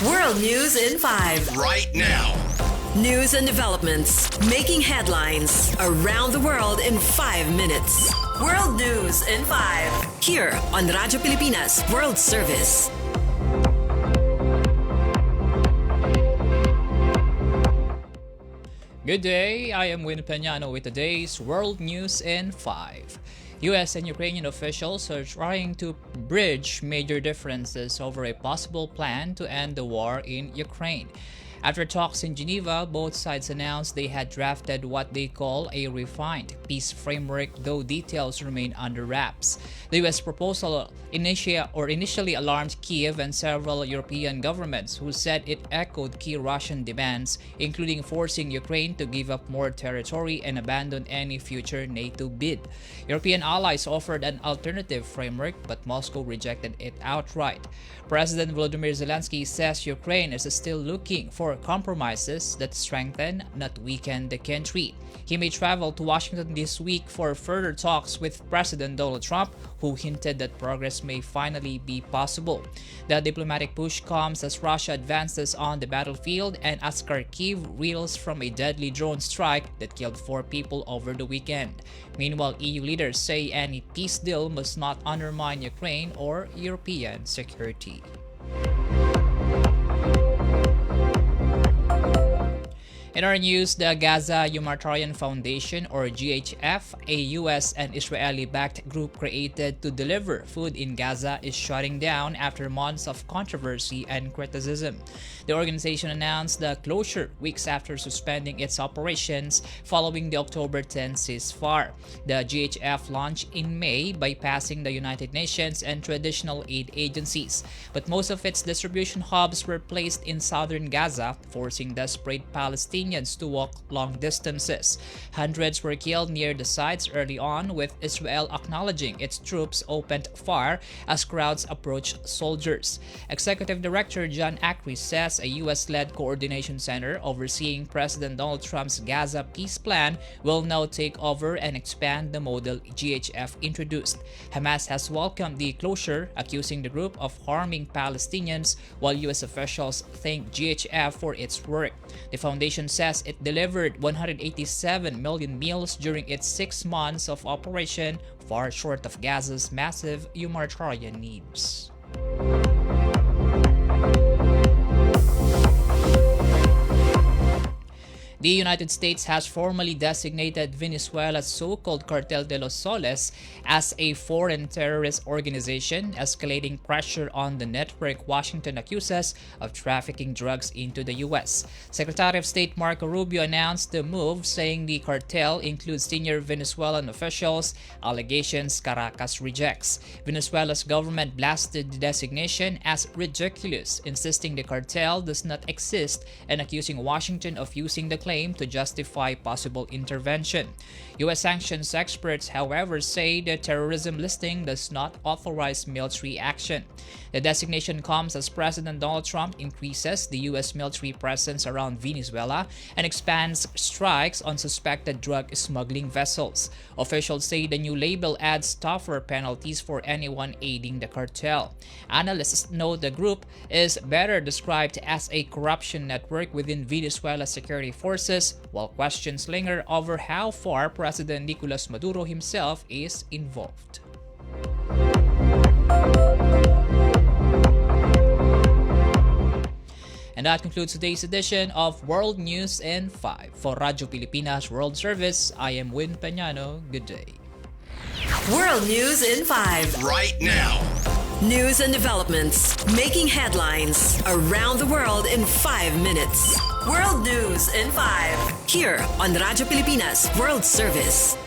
World News in 5. Right now. News and developments making headlines around the world in 5 minutes. World News in 5. Here on Radyo Pilipinas World Service. Good day, I am Peñano with today's World News in 5. U.S. and Ukrainian officials are trying to bridge major differences over a possible plan to end the war in Ukraine. After talks in Geneva, both sides announced they had drafted what they call a refined peace framework, though details remain under wraps. The U.S. proposal initially alarmed Kiev and several European governments, who said it echoed key Russian demands, including forcing Ukraine to give up more territory and abandon any future NATO bid. European allies offered an alternative framework, but Moscow rejected it outright. President Volodymyr Zelensky says Ukraine is still looking for compromises that strengthen, not weaken the country. He may travel to Washington this week for further talks with President Donald Trump, who hinted that progress may finally be possible. The diplomatic push comes as Russia advances on the battlefield and as Kharkiv reels from a deadly drone strike that killed 4 people over the weekend. Meanwhile, EU leaders say any peace deal must not undermine Ukraine or European security. In our news, the Gaza Humanitarian Foundation, or GHF, a U.S. and Israeli-backed group created to deliver food in Gaza, is shutting down after months of controversy and criticism. The organization announced the closure weeks after suspending its operations following the October 10 ceasefire. The GHF launched in May, bypassing the United Nations and traditional aid agencies, but most of its distribution hubs were placed in southern Gaza, forcing desperate Palestinians to walk long distances. Hundreds were killed near the sites early on, with Israel acknowledging its troops opened fire as crowds approached soldiers. Executive Director John Acri says a U.S.-led coordination center overseeing President Donald Trump's Gaza peace plan will now take over and expand the model GHF introduced. Hamas has welcomed the closure, accusing the group of harming Palestinians, while U.S. officials thank GHF for its work. The foundation says it delivered 187 million meals during its 6 months of operation, far short of Gaza's massive humanitarian needs. The United States has formally designated Venezuela's so-called Cartel de los Soles as a foreign terrorist organization, escalating pressure on the network Washington accuses of trafficking drugs into the U.S. Secretary of State Marco Rubio announced the move, saying the cartel includes senior Venezuelan officials, allegations Caracas rejects. Venezuela's government blasted the designation as ridiculous, insisting the cartel does not exist and accusing Washington of using the claim to justify possible intervention. U.S. sanctions experts, however, say the terrorism listing does not authorize military action. The designation comes as President Donald Trump increases the U.S. military presence around Venezuela and expands strikes on suspected drug smuggling vessels. Officials say the new label adds tougher penalties for anyone aiding the cartel. Analysts note the group is better described as a corruption network within Venezuela's security forces, while questions linger over how far President Nicolas Maduro himself is involved. And that concludes today's edition of World News in 5. For Radyo Pilipinas World Service, I am Peñano. Good day. World News in 5. Right now. News and developments making headlines around the world in 5 minutes. World News in 5. Here on Radyo Pilipinas World Service.